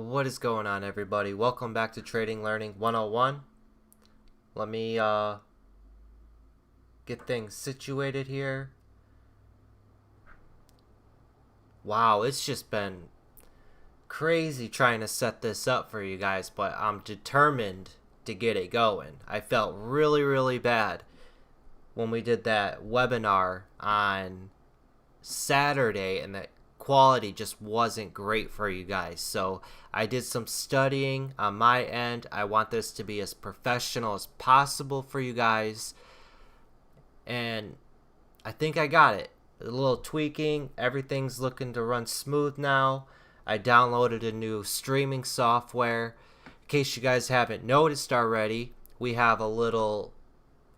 What is going on, everybody? Welcome back to Trading Learning 101. Let me get things situated here. Wow, it's just been crazy trying to set this up for you guys, but I'm determined to get it going. I felt really bad when we did that webinar on Saturday and the quality just wasn't great for you guys. So I did some studying on my end. I want this to be as professional as possible for you guys, and I think I got it. A little tweaking, everything's looking to run smooth now. I downloaded a new streaming software. In case you guys haven't noticed already, we have a little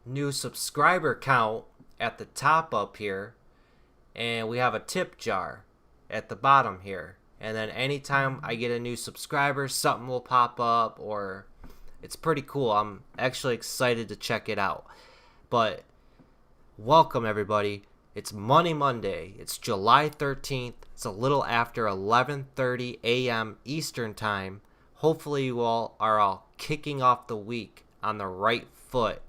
new subscriber count at the top up here, and we have a tip jar at the bottom here. And then anytime I get a new subscriber, something will pop up, or it's pretty cool. I'm actually excited to check it out. But welcome, everybody. It's Monday. It's July 13th. It's a little after 11:30 a.m. Eastern Time. Hopefully you all are kicking off the week on the right foot.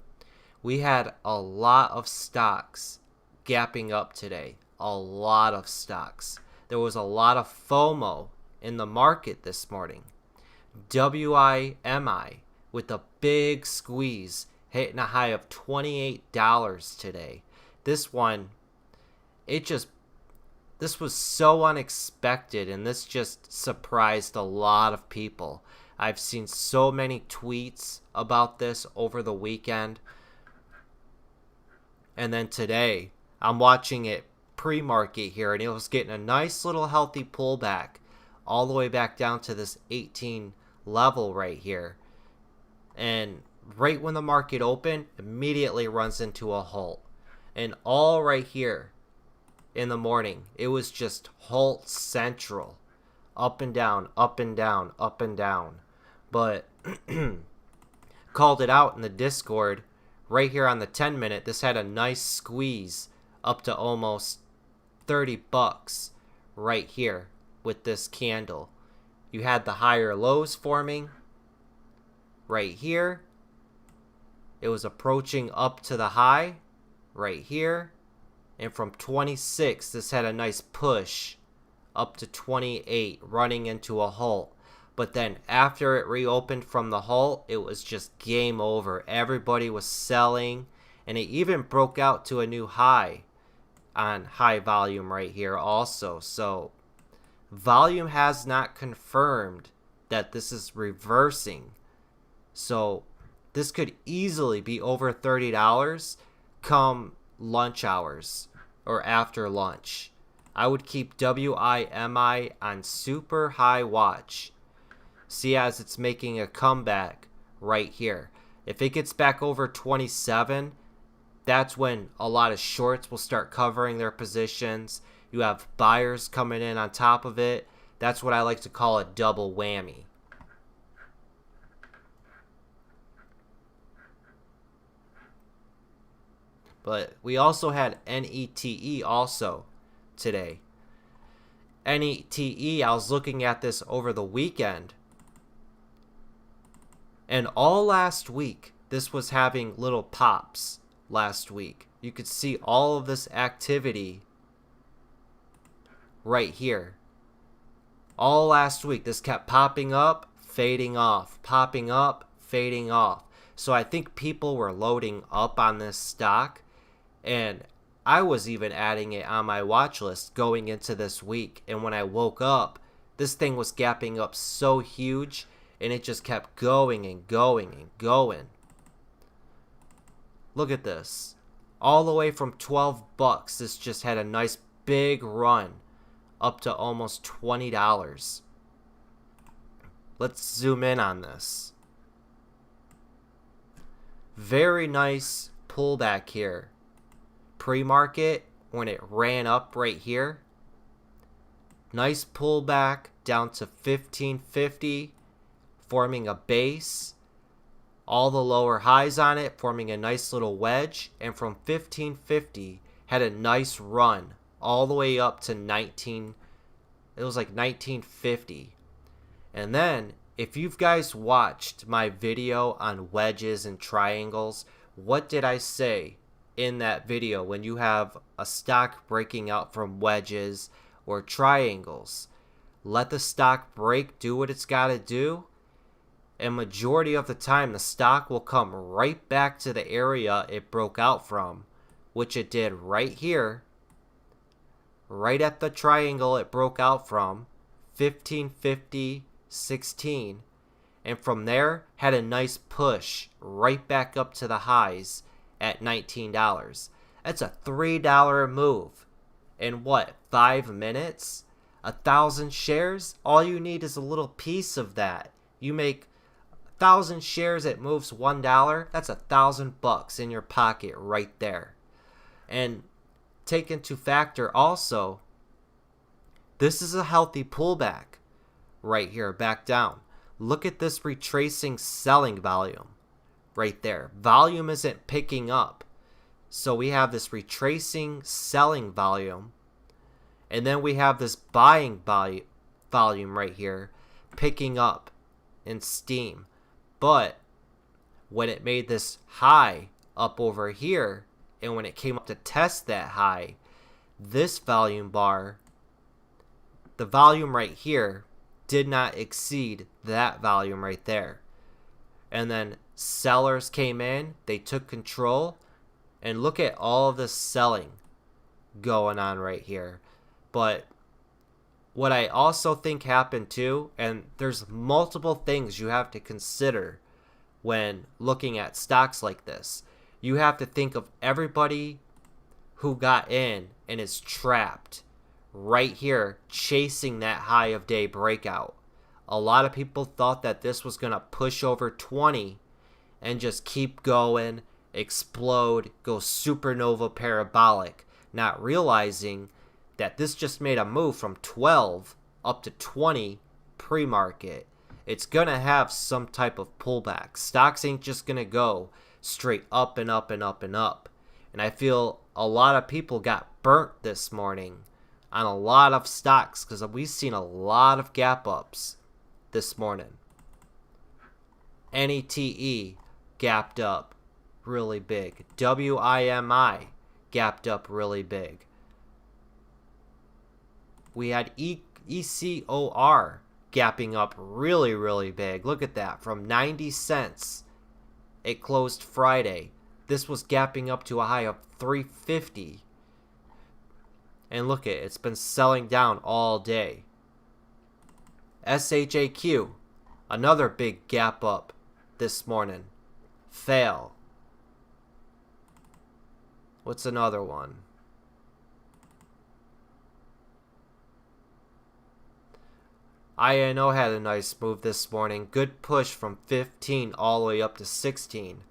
We had a lot of stocks gapping up today. A lot of stocks. There was a lot of FOMO in the market this morning. WIMI with a big squeeze hitting a high of $28 today. This one, this was so unexpected, and this just surprised a lot of people. I've seen so many tweets about this over the weekend. And then today, I'm watching it pre-market here, and it was getting a nice little healthy pullback all the way back down to this 18 level right here. And right when the market opened, immediately runs into a halt. And all right here in the morning, it was just halt central. Up and down, up and down, up and down. But called it out in the Discord right here on the 10-minute. This had a nice squeeze up to almost $30 right here with this candle. You had the higher lows forming right here. It was approaching up to the high right here, and from 26 this had a nice push up to 28, running into a halt. But then after it reopened from the halt, it was just game over. Everybody was selling, and it even broke out to a new high on high volume right here also. So volume has not confirmed that this is reversing. So this could easily be over $30 come lunch hours or after lunch. I would keep WIMI on super high watch. See, as it's making a comeback right here. If it gets back over 27, that's when a lot of shorts will start covering their positions. You have buyers coming in on top of it. That's what I like to call a double whammy. But we also had NETE also today. NETE, I was looking at this over the weekend, and all last week, this was having little pops. Last week, you could see all of this activity right here. All last week, this kept popping up, fading off, popping up, fading off. So I think people were loading up on this stock, and I was even adding it on my watch list going into this week. And when I woke up, this thing was gapping up so huge, and it just kept going and going and going. Look at this. All the way from $12, this just had a nice big run up to almost $20. Let's zoom in on this. Very nice pullback here. Pre-market, when it ran up right here. Nice pullback down to 1550, forming a base. All the lower highs on it forming a nice little wedge, and from 1550 had a nice run all the way up to it was like 1950, And then, if you guys watched my video on wedges and triangles, what did I say in that video when you have a stock breaking out from wedges or triangles? Let the stock break, do what it's got to do, and majority of the time the stock will come right back to the area it broke out from, which it did right here, right at the triangle it broke out from, 1550.16, and from there had a nice push right back up to the highs at $19. That's a $3 move in what, 5 minutes? 1,000 shares? All you need is a little piece of that. You make 1,000 shares, it moves $1. That's $1,000 in your pocket right there. And take into factor also, this is a healthy pullback right here, back down. Look at this retracing selling volume right there. Volume isn't picking up. So we have this retracing selling volume, and then we have this buying volume right here picking up in steam. But when it made this high up over here, and when it came up to test that high, this volume bar, the volume right here, did not exceed that volume right there. And then sellers came in, they took control, and look at all of this selling going on right here. But what I also think happened too, and there's multiple things you have to consider when looking at stocks like this. You have to think of everybody who got in and is trapped right here chasing that high of day breakout. A lot of people thought that this was going to push over 20 and just keep going, explode, go supernova parabolic, not realizing that this just made a move from 12 up to 20 pre-market. It's going to have some type of pullback. Stocks ain't just going to go straight up and up and up and up. And I feel a lot of people got burnt this morning on a lot of stocks because we've seen a lot of gap ups this morning. NETE gapped up really big. WIMI gapped up really big. We had ECOR gapping up really, really big. Look at that. From 90 cents, it closed Friday. This was gapping up to a high of 350. And look at it. It's been selling down all day. SHAQ, another big gap up this morning. Fail. What's another one? INO had a nice move this morning. Good push from 15 all the way up to 16.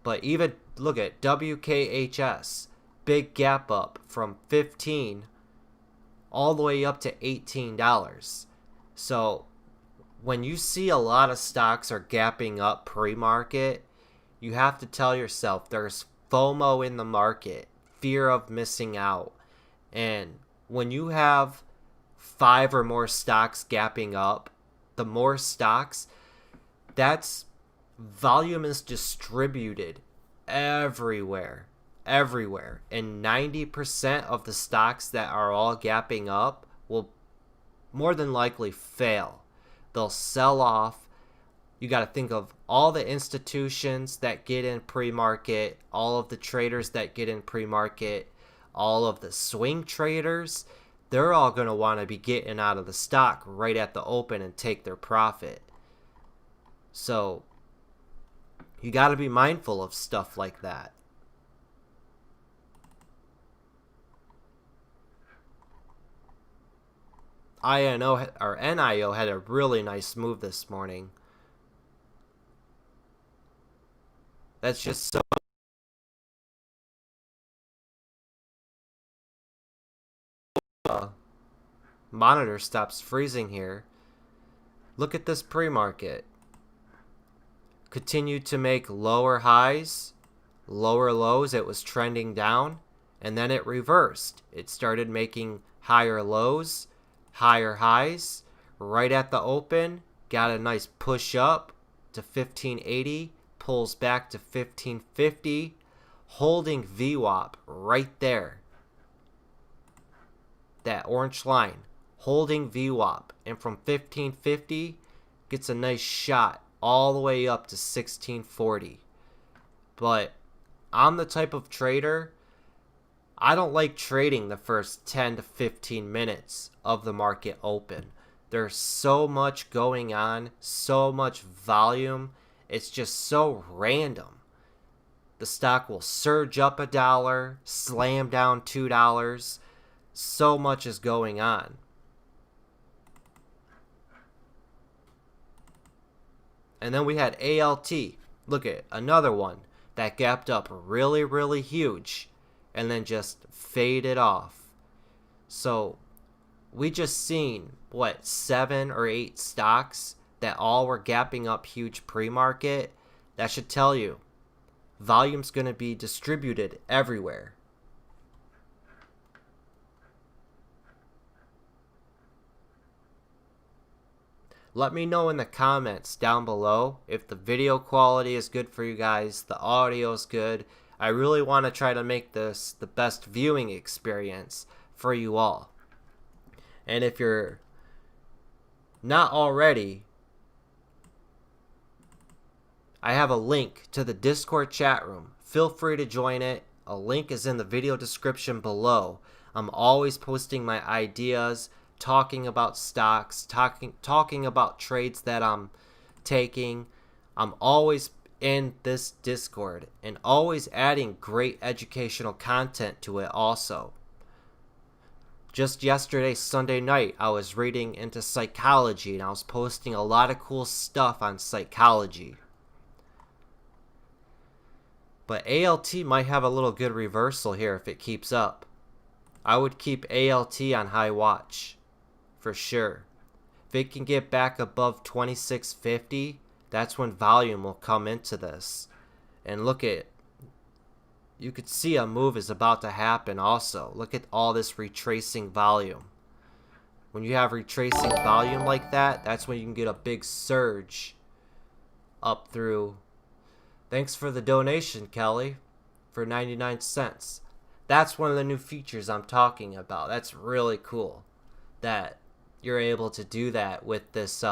But even look at WKHS. Big gap up from 15 all the way up to $18. So when you see a lot of stocks are gapping up pre-market, you have to tell yourself there's FOMO in the market, fear of missing out. And when you have 5 or more stocks gapping up, the more stocks, that's volume is distributed everywhere. And 90% of the stocks that are all gapping up will more than likely fail. They'll sell off. You got to think of all the institutions that get in pre-market, all of the traders that get in pre-market, all of the swing traders. They're all going to want to be getting out of the stock right at the open and take their profit. So you got to be mindful of stuff like that. NIO had a really nice move this morning. That's just so monitor stops freezing here. Look at this pre-market. Continued to make lower highs, lower lows. It was trending down, and then it reversed. It started making higher lows, higher highs right at the open, got a nice push up to 1580, pulls back to 1550, holding VWAP right there, that orange line, holding VWAP, and from 1550 gets a nice shot all the way up to 1640. But I'm the type of trader, I don't like trading the first 10 to 15 minutes of the market open. There's so much going on, so much volume. It's just so random. The stock will surge up $1, slam down $2. So much is going on. And then we had ALT. Look at another one that gapped up really, really huge and then just faded off. So we just seen, what, 7 or 8 stocks that all were gapping up huge pre-market. That should tell you volume's going to be distributed everywhere. Let me know in the comments down below if the video quality is good for you guys, the audio is good. I really want to try to make this the best viewing experience for you all. And if you're not already, I have a link to the Discord chat room. Feel free to join it. A link is in the video description below. I'm always posting my ideas, talking about stocks, talking about trades that I'm taking. I'm always in this Discord and always adding great educational content to it also. Just yesterday, Sunday night, I was reading into psychology and I was posting a lot of cool stuff on psychology. But ALT might have a little good reversal here if it keeps up. I would keep ALT on high watch for sure. If it can get back above 2650, that's when volume will come into this. And look at, you could see a move is about to happen also. Look at all this retracing volume. When you have retracing volume like that, that's when you can get a big surge up through. Thanks for the donation, Kelly, for 99 cents. That's one of the new features I'm talking about. That's really cool that you're able to do that with this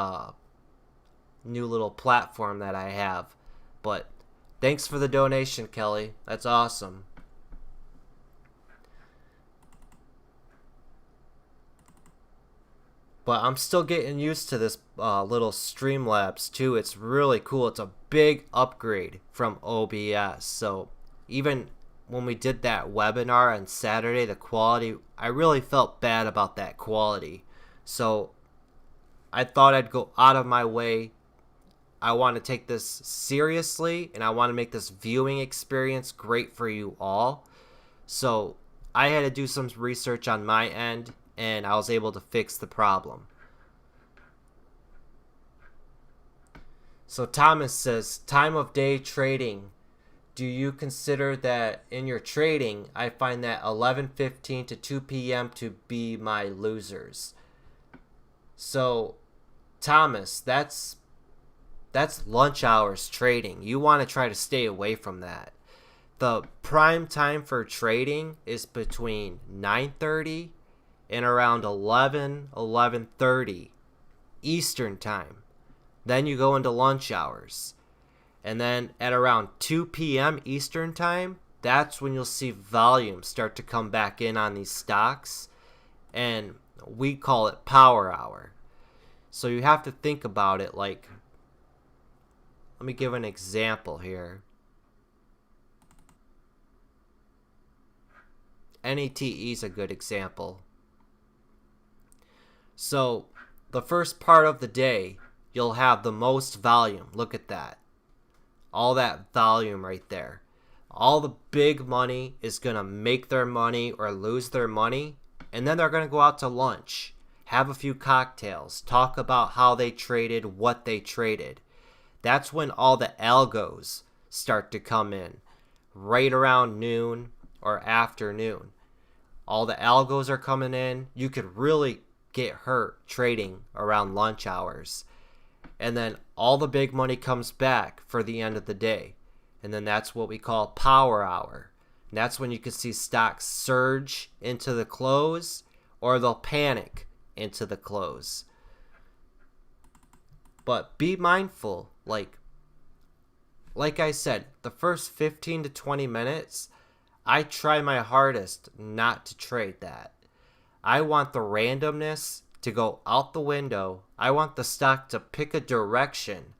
new little platform that I have. But thanks for the donation, Kelly. That's awesome. But I'm still getting used to this little Streamlabs too. It's really cool. It's a big upgrade from OBS. So even when we did that webinar on Saturday, the quality, I really felt bad about that quality. So I thought I'd go out of my way. I want to take this seriously and I want to make this viewing experience great for you all. So I had to do some research on my end and I was able to fix the problem. So Thomas says, time of day trading. Do you consider that in your trading, I find that 11:15 to 2 p.m. to be my losers? So Thomas, that's lunch hours trading. You want to try to stay away from that. The prime time for trading is between 9:30 and around 11:30 Eastern time. Then you go into lunch hours. And then at around 2 p.m. Eastern time, that's when you'll see volume start to come back in on these stocks. And we call it power hour. So you have to think about it like, let me give an example here. NATE is a good example. So the first part of the day, you'll have the most volume. Look at that. All that volume right there. All the big money is going to make their money or lose their money. And then they're going to go out to lunch, have a few cocktails, talk about how they traded, what they traded. That's when all the algos start to come in, right around noon or afternoon. All the algos are coming in. You could really get hurt trading around lunch hours. And then all the big money comes back for the end of the day. And then that's what we call power hour. And that's when you can see stocks surge into the close, or they'll panic into the close. But be mindful, like I said, the first 15 to 20 minutes, I try my hardest not to trade that. I want the randomness to go out the window. I want the stock to pick a direction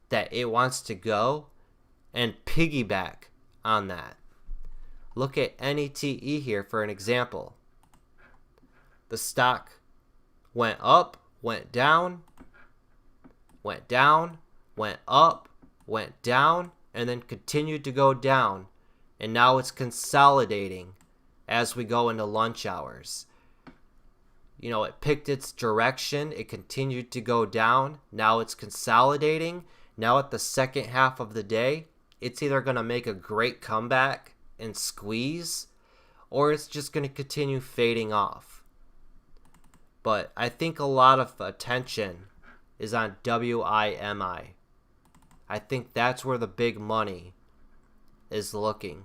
that it wants to go and piggyback on that. Look at NETE here for an example. The stock went up, went down, went down, went up, went down, and then continued to go down. And now it's consolidating as we go into lunch hours. You know, it picked its direction. It continued to go down. Now it's consolidating. Now at the second half of the day, it's either going to make a great comeback and squeeze, or it's just going to continue fading off. But I think a lot of attention is on WIMI. I think that's where the big money is looking.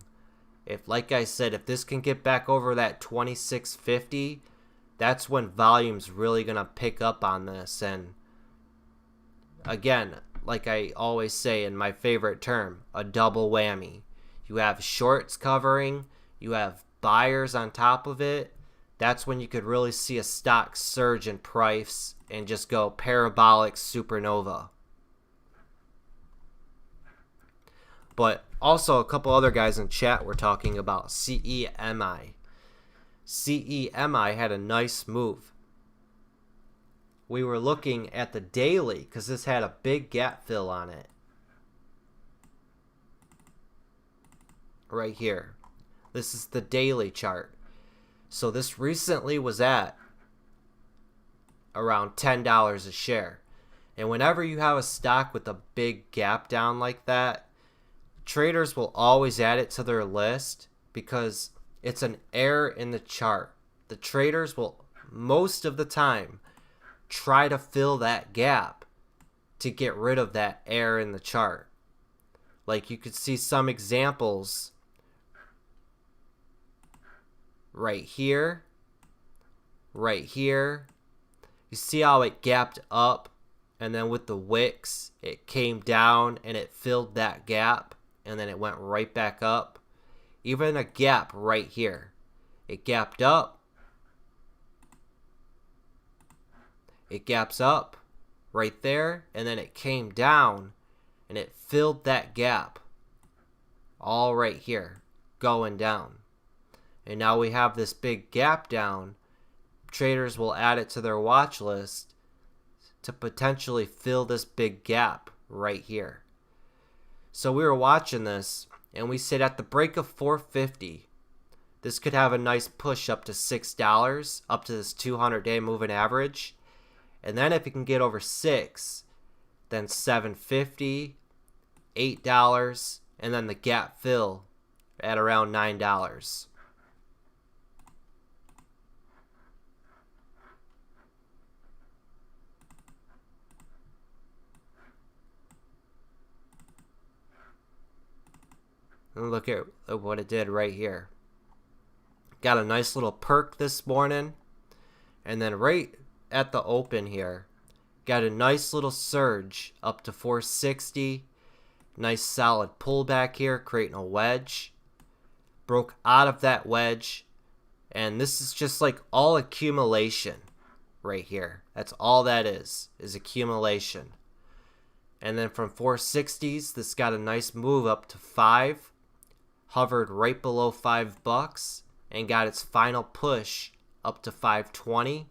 If, like I said, if this can get back over that 2650, that's when volume's really going to pick up on this. And again, like I always say in my favorite term, a double whammy. You have shorts covering, you have buyers on top of it. That's when you could really see a stock surge in price and just go parabolic supernova. But also a couple other guys in chat were talking about CEMI. CEMI had a nice move. We were looking at the daily because this had a big gap fill on it. Right here. This is the daily chart. So this recently was at around $10 a share. And whenever you have a stock with a big gap down like that, traders will always add it to their list because it's an error in the chart. The traders will most of the time try to fill that gap to get rid of that error in the chart. Like you could see some examples right here, right here. You see how it gapped up, and then with the wicks it came down and it filled that gap, and then it went right back up. Even a gap right here, it gapped up, it gaps up right there, and then it came down and it filled that gap all right here going down. And now we have this big gap down. Traders will add it to their watch list to potentially fill this big gap right here. So we were watching this, and we said at the break of 450, this could have a nice push up to $6, up to this 200-day moving average. And then if it can get over 6, then $7.50, $8, and then the gap fill at around $9. And look at what it did right here. Got a nice little perk this morning. And then right at the open here, got a nice little surge up to 460. Nice solid pullback here, creating a wedge. Broke out of that wedge. And this is just like all accumulation right here. That's all that is accumulation. And then from 460s, this got a nice move up to 5. Hovered right below $5 and got its final push up to 520.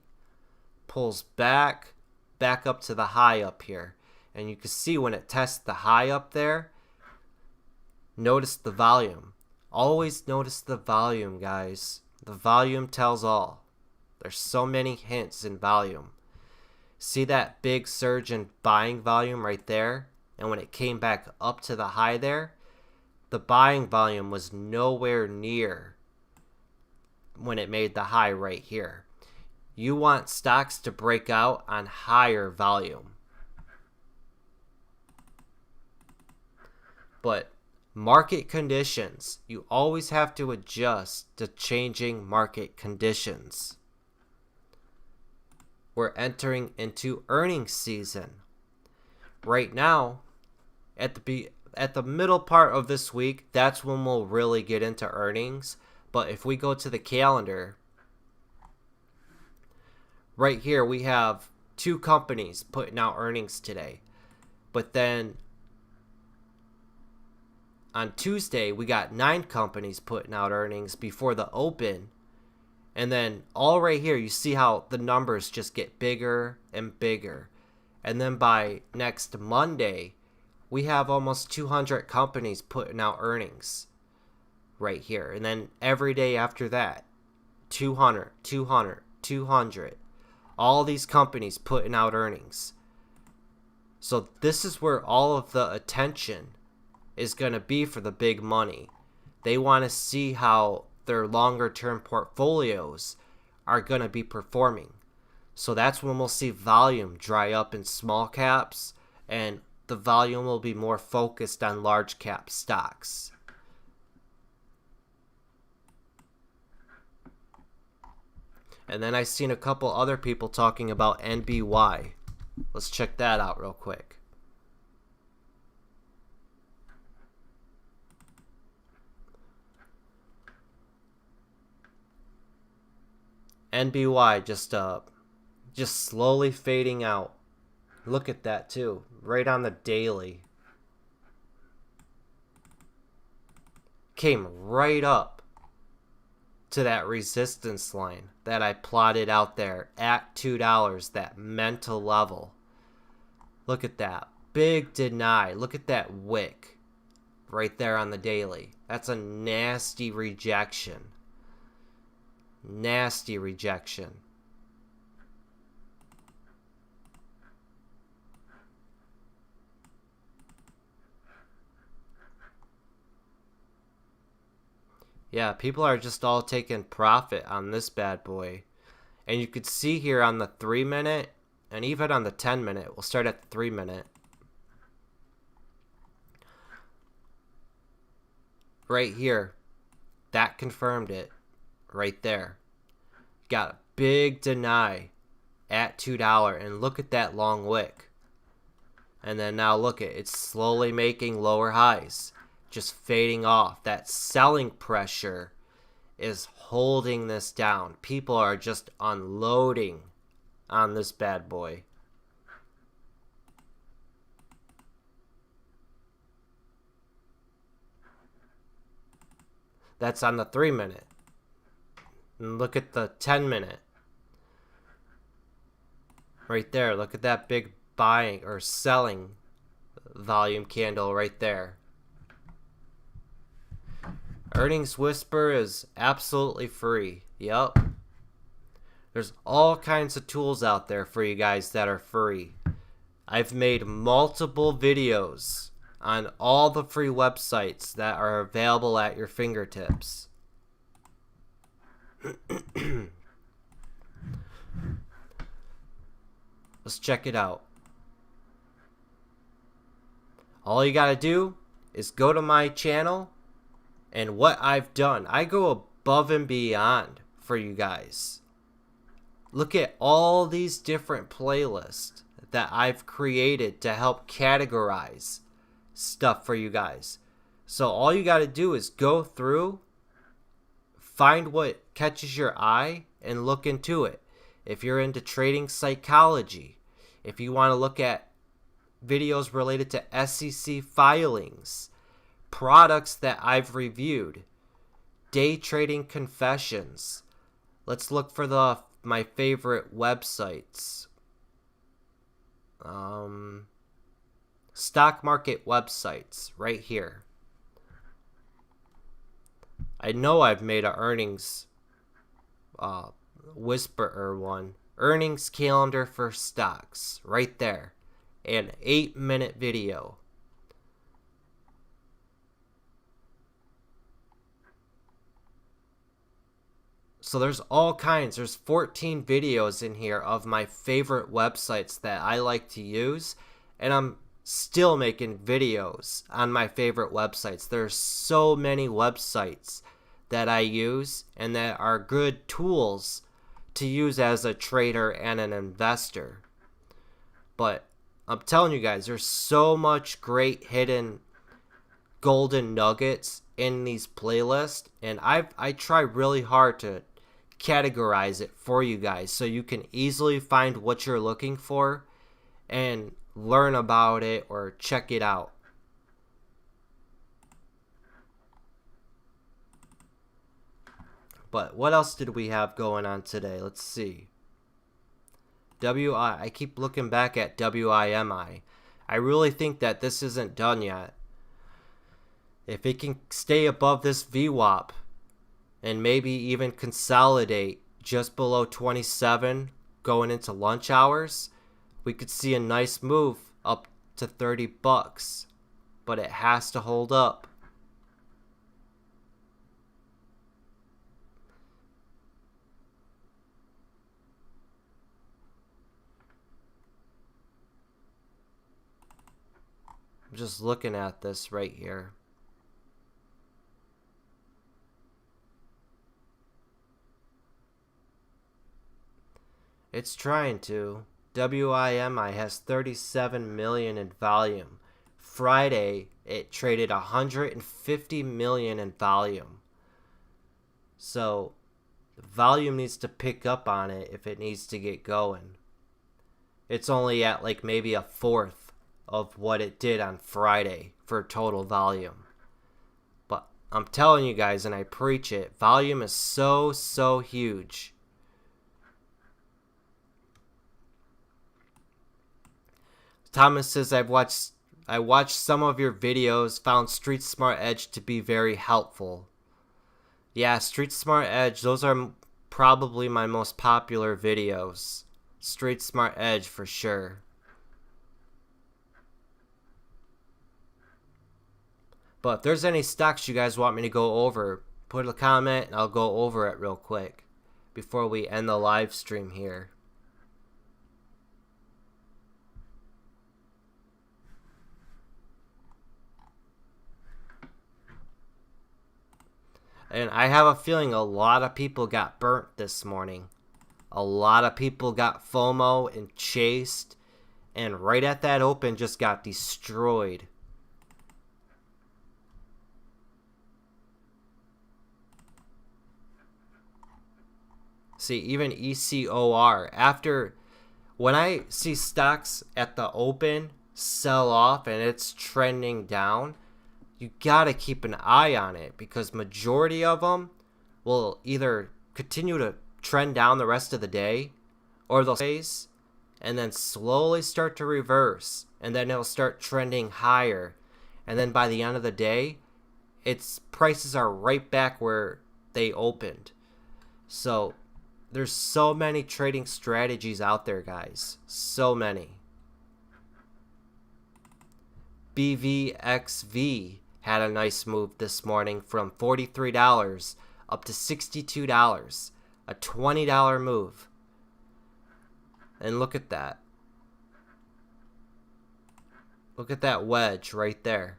Pulls back up to the high up here. And you can see when it tests the high up there, notice the volume. Always notice the volume, guys. The volume tells all. There's so many hints in volume. See that big surge in buying volume right there? And when it came back up to the high there, the buying volume was nowhere near when it made the high right here. You want stocks to break out on higher volume. But market conditions, you always have to adjust to changing market conditions. We're entering into earnings season. Right now, at the middle part of this week, that's when we'll really get into earnings. But if we go to the calendar, right here we have 2 companies putting out earnings today. But then on Tuesday, we got 9 companies putting out earnings before the open. And then all right here, you see how the numbers just get bigger and bigger. And then by next Monday, we have almost 200 companies putting out earnings right here. And then every day after that, 200, 200, 200. All these companies putting out earnings. So this is where all of the attention is going to be for the big money. They want to see how their longer term portfolios are going to be performing. So that's when we'll see volume dry up in small caps, and the volume will be more focused on large cap stocks. And then I've seen a couple other people talking about NBY. Let's check that out real quick. NBY just slowly fading out. Look at that too, right on the daily. Came right up to that resistance line that I plotted out there at $2, that mental level. Look at that, big deny. Look at that wick right there on the daily. That's a nasty rejection. Nasty rejection. Yeah, people are just all taking profit on this bad boy. And you could see here on the 3-minute and even on the 10-minute. We'll start at the 3-minute. Right here. That confirmed it. Right there. Got a big deny at $2. And look at that long wick. And then now look at it. It's slowly making lower highs. Just fading off. That selling pressure is holding this down. People are just unloading on this bad boy. That's on the 3-minute. And look at the 10-minute. Right there. Look at that big buying or selling volume candle right there. Earnings Whisper is absolutely free. Yep. There's all kinds of tools out there for you guys that are free. I've made multiple videos on all the free websites that are available at your fingertips. Let's check it out. All you gotta do is go to my channel. And what I've done, I go above and beyond for you guys. Look at all these different playlists that I've created to help categorize stuff for you guys. So all you got to do is go through, find what catches your eye, and look into it. If you're into trading psychology, if you want to look at videos related to SEC filings, products that I've reviewed, day trading confessions. Let's look for my favorite websites. Stock market websites right here. I know I've made an earnings whisperer one. Earnings calendar for stocks right there. An 8-minute video. So there's all kinds. There's 14 videos in here of my favorite websites that I like to use. And I'm still making videos on my favorite websites. There's so many websites that I use and that are good tools to use as a trader and an investor. But I'm telling you guys, there's so much great hidden golden nuggets in these playlists, and I try really hard to categorize it for you guys so you can easily find what you're looking for and learn about it or check it out. But what else did we have going on today? Let's see. I keep looking back at WIMI. I really think that this isn't done yet. If it can stay above this VWAP and maybe even consolidate just below 27 going into lunch hours, we could see a nice move up to 30 bucks. But it has to hold up. I'm just looking at this right here. It's trying to. WIMI has 37 million in volume. Friday, it traded 150 million in volume. So, the volume needs to pick up on it if it needs to get going. It's only at like maybe a fourth of what it did on Friday for total volume. But I'm telling you guys, and I preach it, volume is so huge. Thomas says, I watched some of your videos, found Street Smart Edge to be very helpful. Yeah, Street Smart Edge, those are probably my most popular videos. Street Smart Edge for sure. But if there's any stocks you guys want me to go over, put a comment and I'll go over it real quick before we end the live stream here. And I have a feeling a lot of people got burnt this morning. A lot of people got FOMO and chased, and right at that open just got destroyed. See, even ECOR, when I see stocks at the open sell off and it's trending down, you gotta keep an eye on it because majority of them will either continue to trend down the rest of the day or they'll phase and then slowly start to reverse and then it'll start trending higher, and then by the end of the day its prices are right back where they opened. So there's so many trading strategies out there, guys. So many. BVXV had a nice move this morning from $43 up to $62. A $20 move. And look at that. Look at that wedge right there.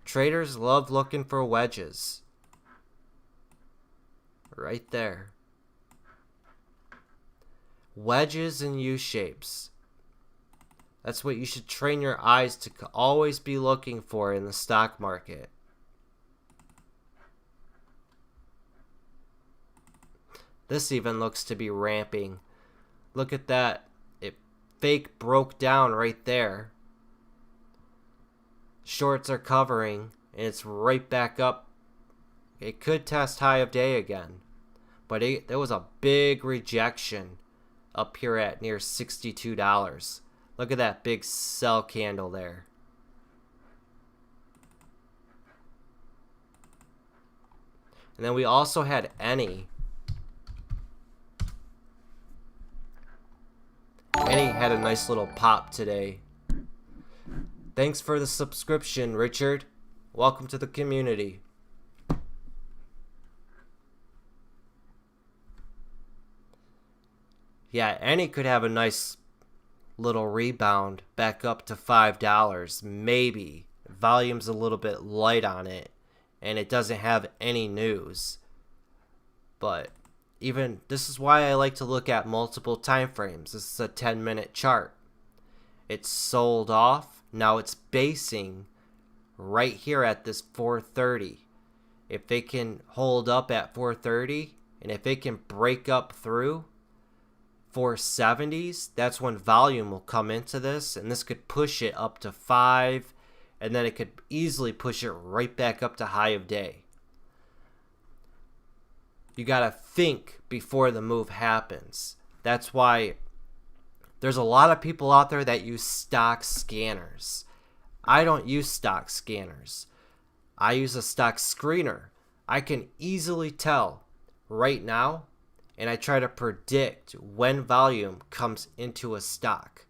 Traders love looking for wedges. Right there. Wedges and U-shapes. That's what you should train your eyes to always be looking for in the stock market. This even looks to be ramping. Look at that. It fake broke down right there. Shorts are covering and it's right back up. It could test high of day again. But there was a big rejection up here at near $62. Look at that big sell candle there. And then we also had Any. Any had a nice little pop today. Thanks for the subscription, Richard. Welcome to the community. Yeah, and it could have a nice little rebound back up to $5, maybe. Volume's a little bit light on it, and it doesn't have any news. But even this is why I like to look at multiple time frames. This is a 10-minute chart. It's sold off. Now it's basing right here at this 430. If it can hold up at 430, and if it can break up through 470s, that's when volume will come into this, and this could push it up to 5, and then it could easily push it right back up to high of day. You gotta think before the move happens. That's why there's a lot of people out there that use stock scanners. I don't use stock scanners. I use a stock screener. I can easily tell right now, and I try to predict when volume comes into a stock.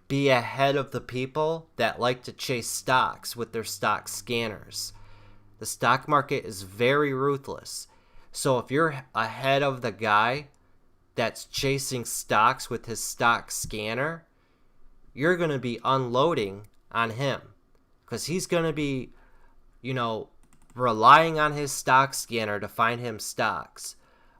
Be ahead of the people that like to chase stocks with their stock scanners. The stock market is very ruthless. So if you're ahead of the guy that's chasing stocks with his stock scanner, you're going to be unloading on him, because he's going to be, relying on his stock scanner to find him stocks,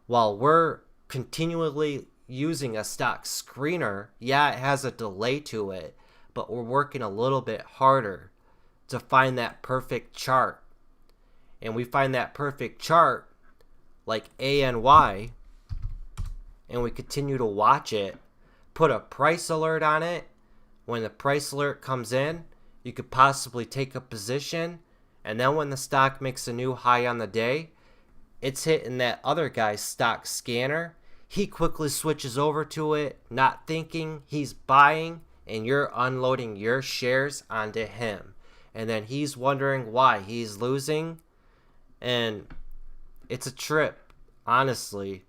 while we're continually using a stock screener. Yeah, it has a delay to it, but we're working a little bit harder to find that perfect chart. And we find that perfect chart like ANY, and we continue to watch it, put a price alert on it. When the price alert comes in, you could possibly take a position, and then when the stock makes a new high on the day, it's hitting that other guy's stock scanner. He quickly switches over to it, not thinking, he's buying, and you're unloading your shares onto him. And then he's wondering why he's losing, and it's a trip, honestly,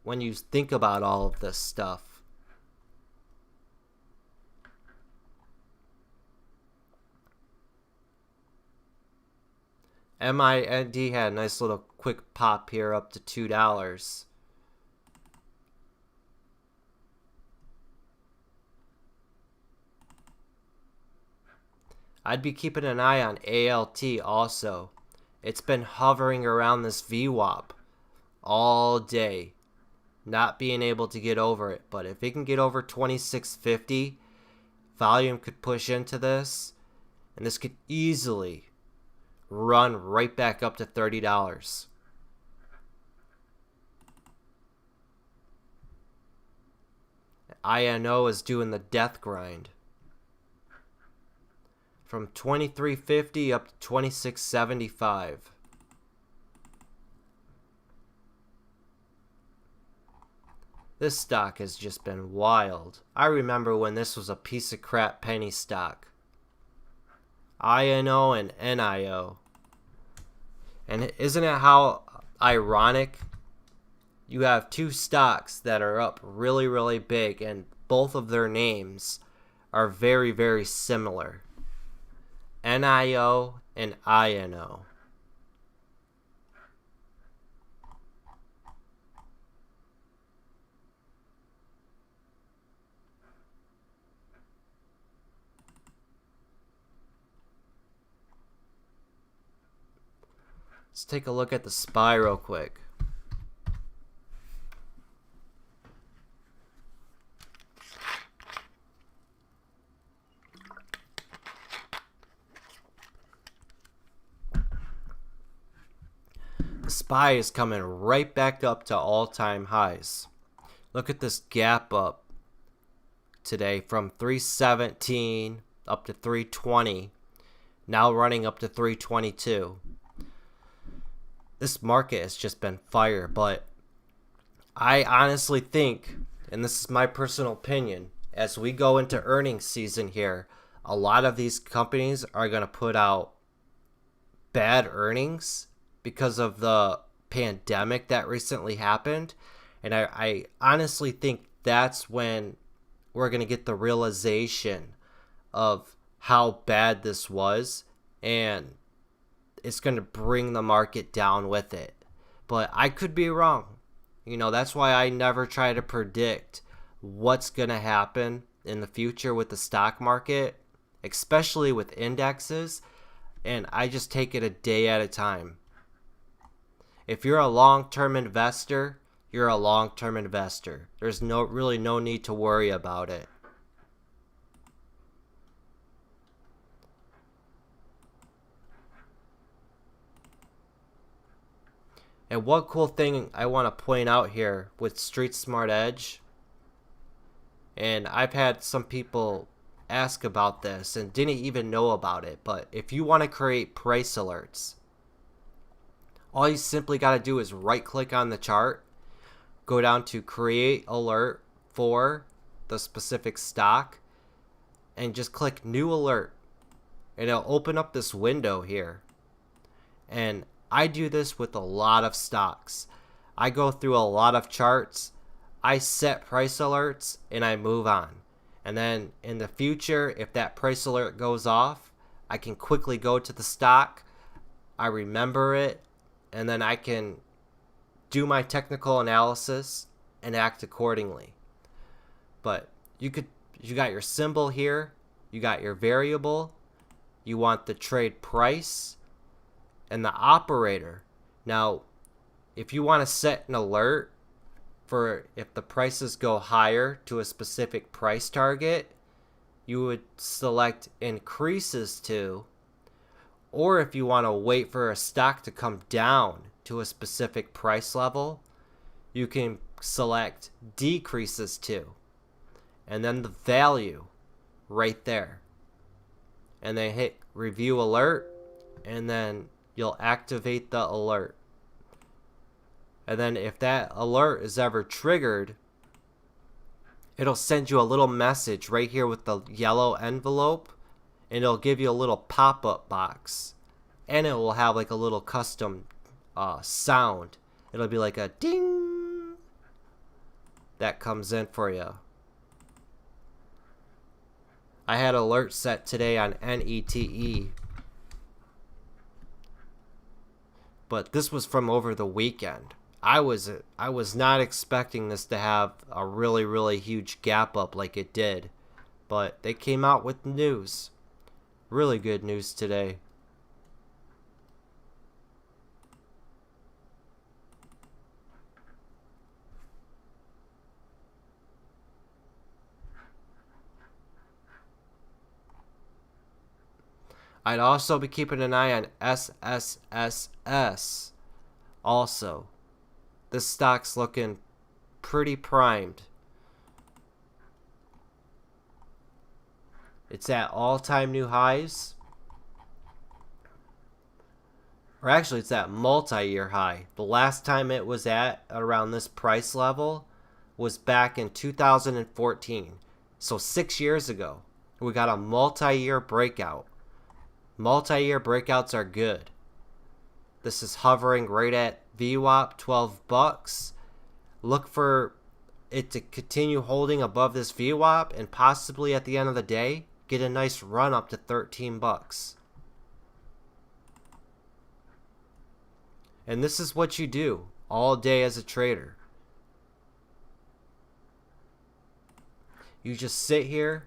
when you think about all of this stuff. MIND had a nice little quick pop here up to $2. I'd be keeping an eye on ALT also. It's been hovering around this VWAP all day, not being able to get over it. But if it can get over 2650, volume could push into this, and this could easily run right back up to $30. INO is doing the death grind from 2350 up to 2675. This stock has just been wild. I remember when this was a piece of crap penny stock. INO and NIO. And isn't it how ironic? You have two stocks that are up really, really big, and both of their names are very, very similar. NIO and INO. Let's take a look at the SPY real quick. The SPY is coming right back up to all-time highs. Look at this gap up today from 317 up to 320, now running up to 322. This market has just been fire, but I honestly think, and this is my personal opinion, as we go into earnings season here, a lot of these companies are going to put out bad earnings because of the pandemic that recently happened. And I honestly think that's when we're going to get the realization of how bad this was, and it's going to bring the market down with it. But I could be wrong. You know, that's why I never try to predict what's going to happen in the future with the stock market, especially with indexes, and I just take it a day at a time. If you're a long-term investor, you're a long-term investor. There's really no need to worry about it. And one cool thing I want to point out here with Street Smart Edge, and I've had some people ask about this and didn't even know about it, but if you want to create price alerts, all you simply got to do is right click on the chart, go down to create alert for the specific stock, and just click new alert, and it'll open up this window here. And I do this with a lot of stocks. I go through a lot of charts, I set price alerts, and I move on. And then in the future, if that price alert goes off, I can quickly go to the stock, I remember it, and then I can do my technical analysis and act accordingly. But you got your symbol here, you got your variable, you want the trade price, and the operator. Now, if you want to set an alert for if the prices go higher to a specific price target, you would select increases to, or if you want to wait for a stock to come down to a specific price level, you can select decreases to, and then the value right there. And then hit review alert, and then you'll activate the alert. And then if that alert is ever triggered, it'll send you a little message right here with the yellow envelope, and it'll give you a little pop-up box, and it will have like a little custom sound. It'll be like a ding that comes in for you. I had alert set today on NETE, but this was from over the weekend. I was not expecting this to have a really huge gap up like it did, but they came out with news. Really good news today. I'd also be keeping an eye on SSSS also. This stock's looking pretty primed. It's at all-time new highs. Or actually, it's at multi-year high. The last time it was at around this price level was back in 2014. So 6 years ago. We got a multi-year breakout. Multi-year breakouts are good. This is hovering right at VWAP, 12 bucks. Look for it to continue holding above this VWAP and possibly at the end of the day get a nice run up to 13 bucks. And this is what you do all day as a trader. You just sit here.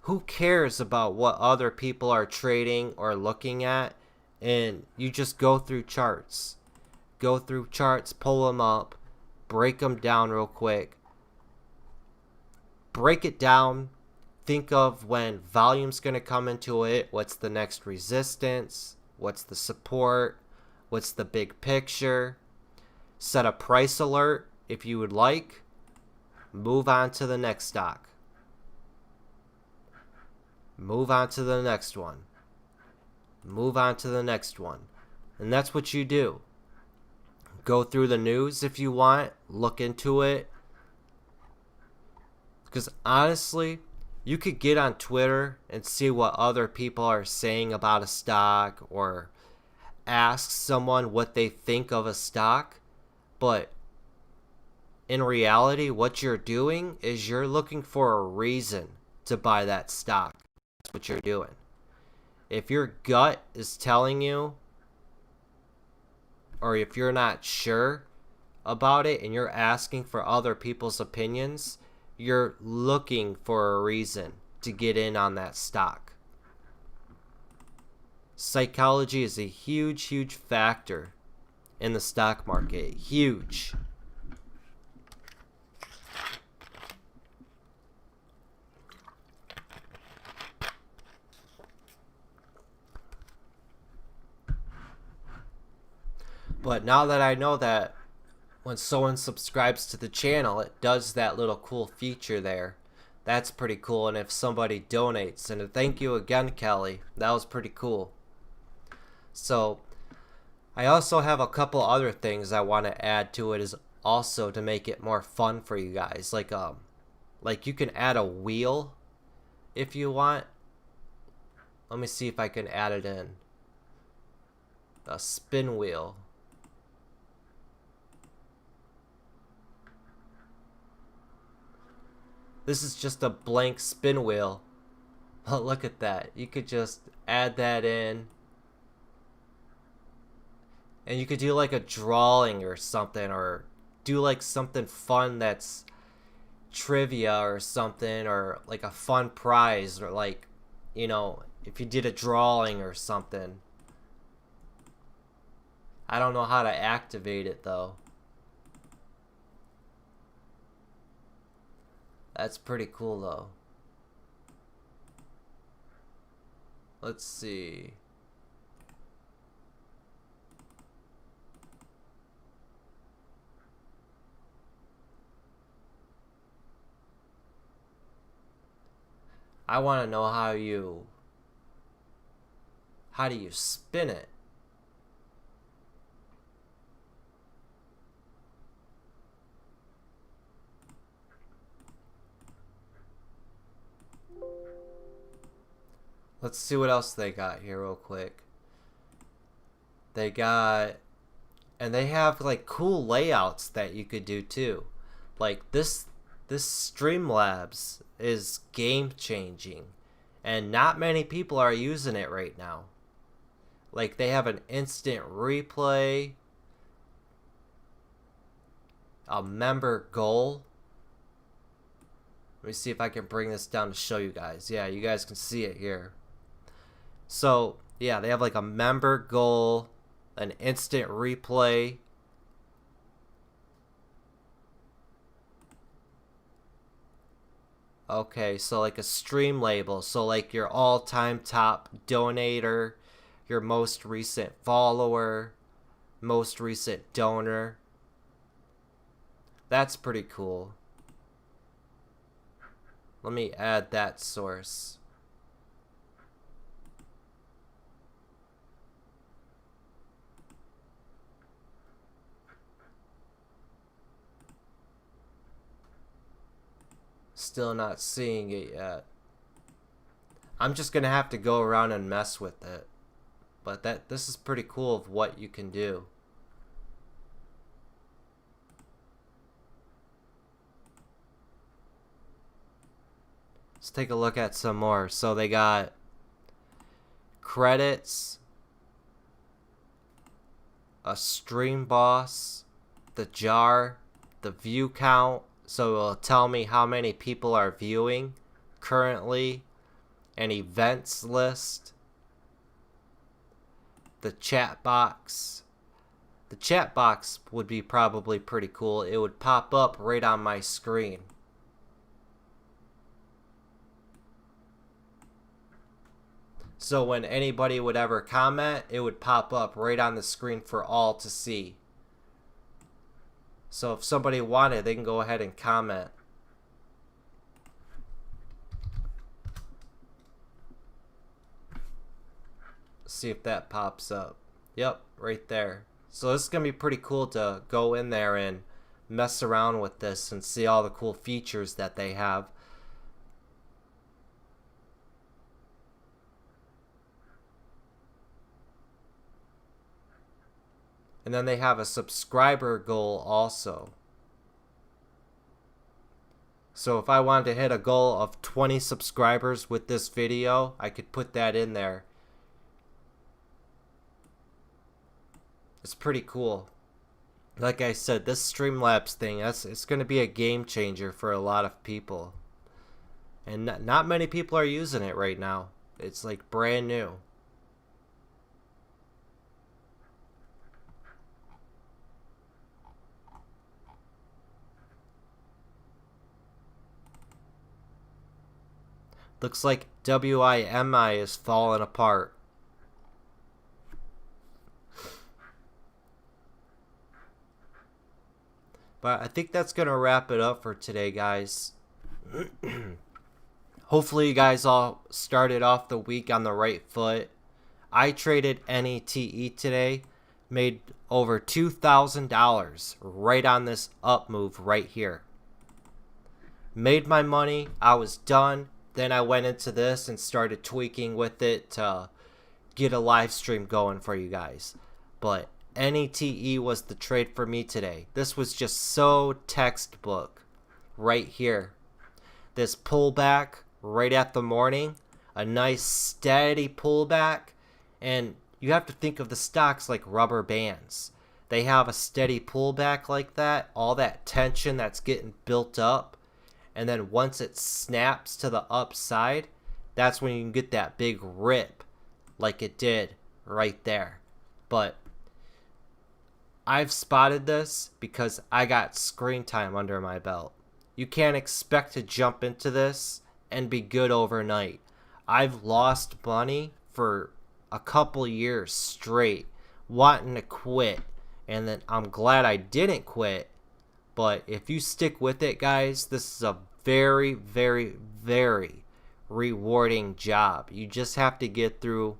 Who cares about what other people are trading or looking at? And you just go through charts. Go through charts, pull them up, break them down real quick. Break it down. Think of when volume's going to come into it. What's the next resistance? What's the support? What's the big picture? Set a price alert if you would like. Move on to the next stock. Move on to the next one. Move on to the next one. And that's what you do. Go through the news if you want. Look into it. Because honestly, you could get on Twitter and see what other people are saying about a stock or ask someone what they think of a stock. But in reality, what you're doing is you're looking for a reason to buy that stock. That's what you're doing. If your gut is telling you, or if you're not sure about it and you're asking for other people's opinions, you're looking for a reason to get in on that stock. Psychology is a huge factor in the stock market. Huge. But now that I know that when someone subscribes to the channel, it does that little cool feature there. That's pretty cool. And if somebody donates, and thank you again, Kelly. That was pretty cool. So I also have a couple other things I want to add to it, is also to make it more fun for you guys. Like you can add a wheel if you want. Let me see if I can add it in. A spin wheel. This is just a blank spin wheel. But look at that. You could just add that in. And you could do like a drawing or something, or do like something fun that's trivia or something, or like a fun prize, or like, you know, if you did a drawing or something. I don't know how to activate it though. That's pretty cool though. Let's see. I want to know how do you spin it? Let's see what else they got here real quick. They got, and they have like cool layouts that you could do too. Like this Streamlabs is game changing, and not many people are using it right now. Like they have an instant replay, a member goal. Let me see if I can bring this down to show you guys. Yeah, you guys can see it here. So yeah, they have like a member goal, an instant replay. Okay, so like a stream label. So like your all-time top donator, your most recent follower, most recent donor. That's pretty cool. Let me add that source. Still not seeing it yet. I'm just gonna have to go around and mess with it. But this is pretty cool of what you can do. Let's take a look at some more. So they got credits, a stream boss, the jar, the view count. So it'll tell me how many people are viewing currently, an events list, the chat box. The chat box would be probably pretty cool. It would pop up right on my screen. So when anybody would ever comment, it would pop up right on the screen for all to see. So if somebody wanted, they can go ahead and comment. See if that pops up. Yep, right there. So this is going to be pretty cool to go in there and mess around with this and see all the cool features that they have. And then they have a subscriber goal also. So if I wanted to hit a goal of 20 subscribers with this video, I could put that in there. It's pretty cool. Like I said, this Streamlabs thing, it's going to be a game changer for a lot of people. And not many people are using it right now. It's like brand new. Looks like WIMI is falling apart. But I think that's going to wrap it up for today, guys. Hopefully you guys all started off the week on the right foot. I traded NETE today, made over $2,000 right on this up move right here. Made my money, I was done. Then I went into this and started tweaking with it to get a live stream going for you guys. But NETE was the trade for me today. This was just so textbook right here. This pullback right at the morning, a nice steady pullback, and you have to think of the stocks like rubber bands. They have a steady pullback like that, all that tension that's getting built up, and then once it snaps to the upside, that's when you can get that big rip like it did right there. But I've spotted this because I got screen time under my belt. You can't expect to jump into this and be good overnight. I've lost money for a couple years straight, wanting to quit, and then I'm glad I didn't quit. But if you stick with it, guys, this is a very, very, very rewarding job. You just have to get through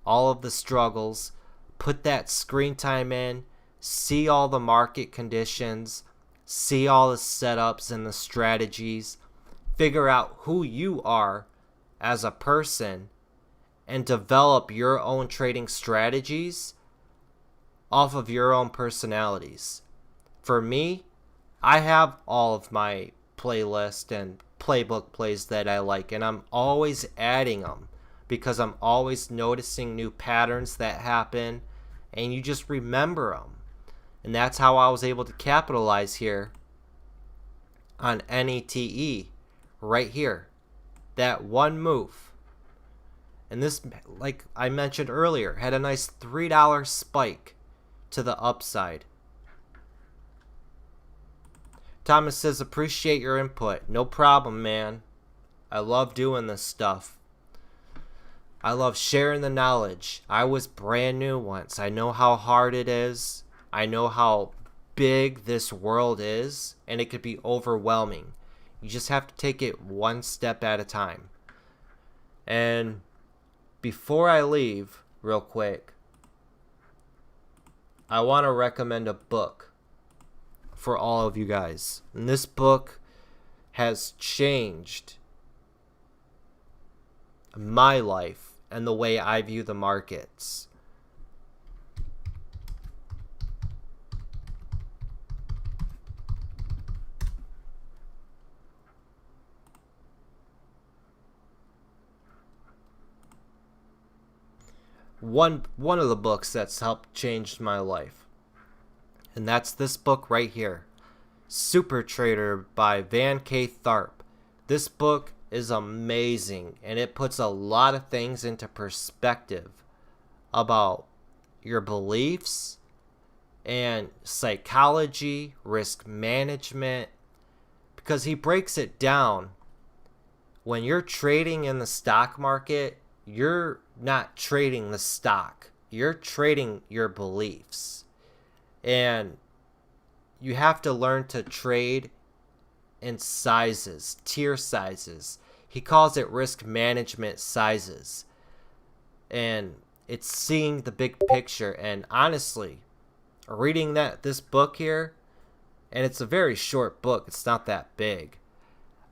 all of the struggles, put that screen time in, see all the market conditions, see all the setups and the strategies, figure out who you are as a person, and develop your own trading strategies off of your own personalities. For me, I have all of my playlist and playbook plays that I like, and I'm always adding them because I'm always noticing new patterns that happen, and you just remember them. And that's how I was able to capitalize here on NETE right here. That one move. And this, like I mentioned earlier, had a nice $3 spike to the upside. Thomas says, appreciate your input. No problem, man. I love doing this stuff. I love sharing the knowledge. I was brand new once. I know how hard it is. I know how big this world is, and it could be overwhelming. You just have to take it one step at a time. And before I leave, real quick, I want to recommend a book for all of you guys. And this book has changed my life and the way I view the markets. One of the books that's helped change my life, and that's this book right here, Super Trader by Van K. Tharp. This book is amazing, and it puts a lot of things into perspective about your beliefs and psychology, risk management, because he breaks it down. When you're trading in the stock market, you're not trading the stock. You're trading your beliefs. And you have to learn to trade in sizes, tier sizes. He calls it risk management sizes. And it's seeing the big picture. And honestly, reading this book here, and it's a very short book. It's not that big.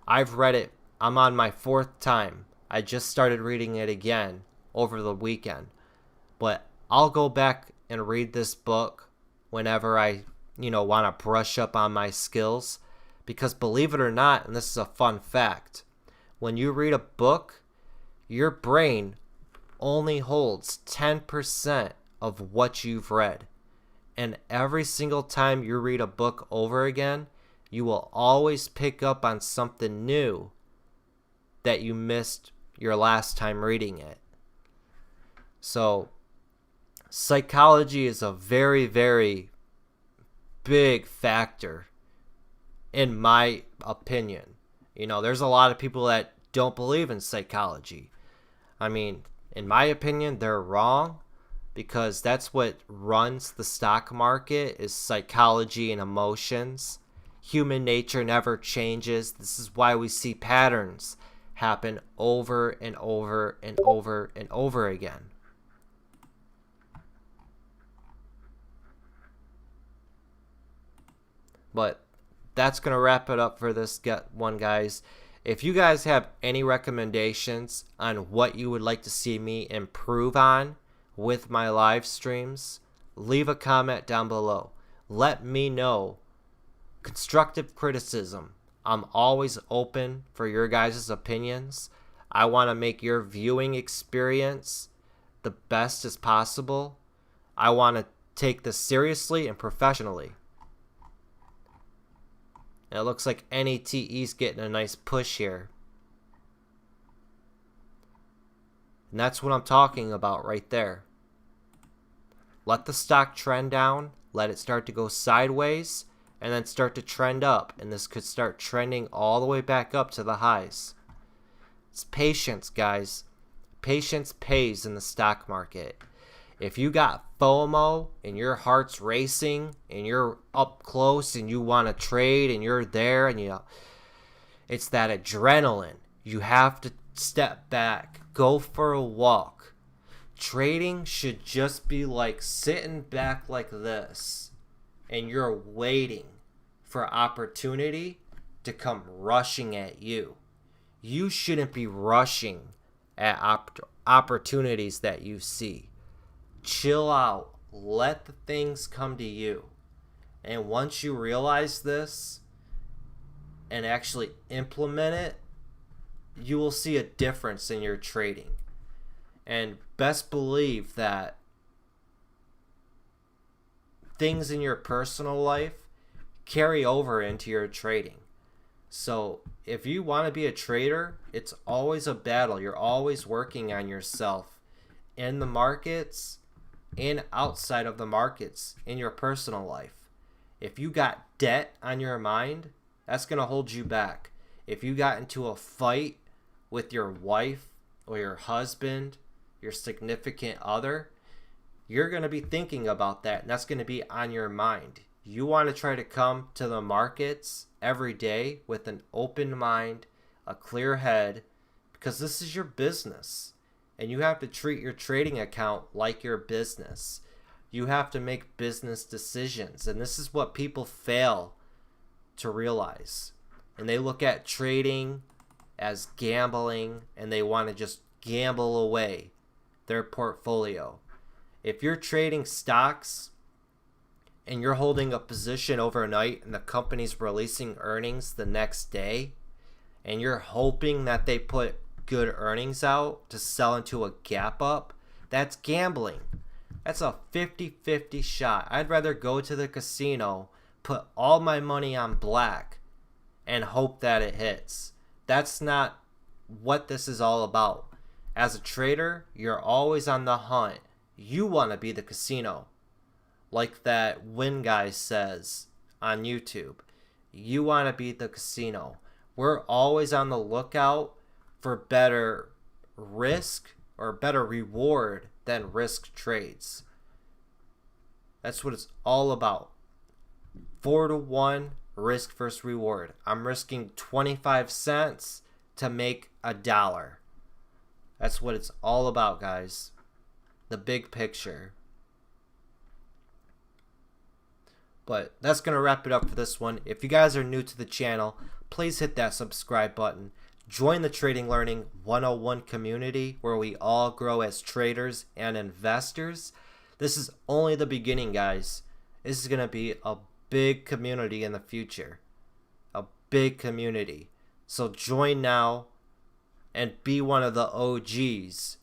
I've read it. I'm on my 4th time. I just started reading it again over the weekend. But I'll go back and read this book whenever I, want to brush up on my skills. Because believe it or not, and this is a fun fact, when you read a book, your brain only holds 10% of what you've read. And every single time you read a book over again, you will always pick up on something new that you missed your last time reading it. So psychology is a very, very big factor in my opinion. You know, there's a lot of people that don't believe in psychology. I mean, in my opinion, they're wrong, because that's what runs the stock market, is psychology and emotions. Human nature never changes. This is why we see patterns happen over and over and over and over again. But that's going to wrap it up for this one, guys. If you guys have any recommendations on what you would like to see me improve on with my live streams, leave a comment down below. Let me know. Constructive criticism. I'm always open for your guys' opinions. I want to make your viewing experience the best as possible. I want to take this seriously and professionally. And it looks like NATE's getting a nice push here. And that's what I'm talking about right there. Let the stock trend down, let it start to go sideways, and then start to trend up. And this could start trending all the way back up to the highs. It's patience, guys. Patience pays in the stock market. If you got FOMO and your heart's racing and you're up close and you want to trade and you're there and it's that adrenaline. You have to step back, go for a walk. Trading should just be like sitting back like this and you're waiting for opportunity to come rushing at you. You shouldn't be rushing at opportunities that you see. Chill out. Let the things come to you. And once you realize this and actually implement it, you will see a difference in your trading. And best believe that things in your personal life carry over into your trading. So if you want to be a trader, it's always a battle. You're always working on yourself in the markets and outside of the markets in your personal life. If you got debt on your mind, that's going to hold you back. If you got into a fight with your wife or your husband, your significant other, you're going to be thinking about that, and that's going to be on your mind. You want to try to come to the markets every day with an open mind, a clear head, because this is your business. And you have to treat your trading account like your business. You have to make business decisions. And this is what people fail to realize. And they look at trading as gambling, and they want to just gamble away their portfolio. If you're trading stocks and you're holding a position overnight and the company's releasing earnings the next day, and you're hoping that they put good earnings out to sell into a gap up, that's gambling. That's a 50-50 shot. I'd rather go to the casino, put all my money on black, and hope that it hits. That's not what this is all about. As a trader, you're always on the hunt. You want to be the casino. Like that Win guy says on YouTube. You want to be the casino. We're always on the lookout for better risk or better reward than risk trades. That's what it's all about. 4-to-1 risk versus reward. I'm risking 25 cents to make $1. That's what it's all about, guys. The big picture. But that's going to wrap it up for this one. If you guys are new to the channel, please hit that subscribe button. Join the Trading Learning 101 community where we all grow as traders and investors. This is only the beginning, guys. This is going to be a big community in the future. A big community. So join now and be one of the OGs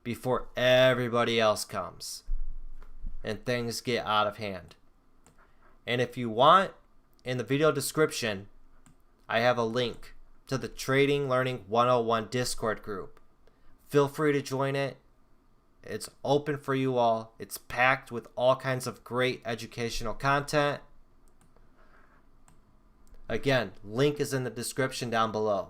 before everybody else comes. and things get out of hand. And if you want, in the video description, I have a link to the Trading Learning 101 Discord group. Feel free to join it. It's open for you all. It's packed with all kinds of great educational content. Again, link is in the description down below.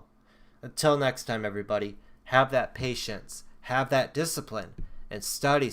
Until next time, everybody, have that patience, have that discipline, and study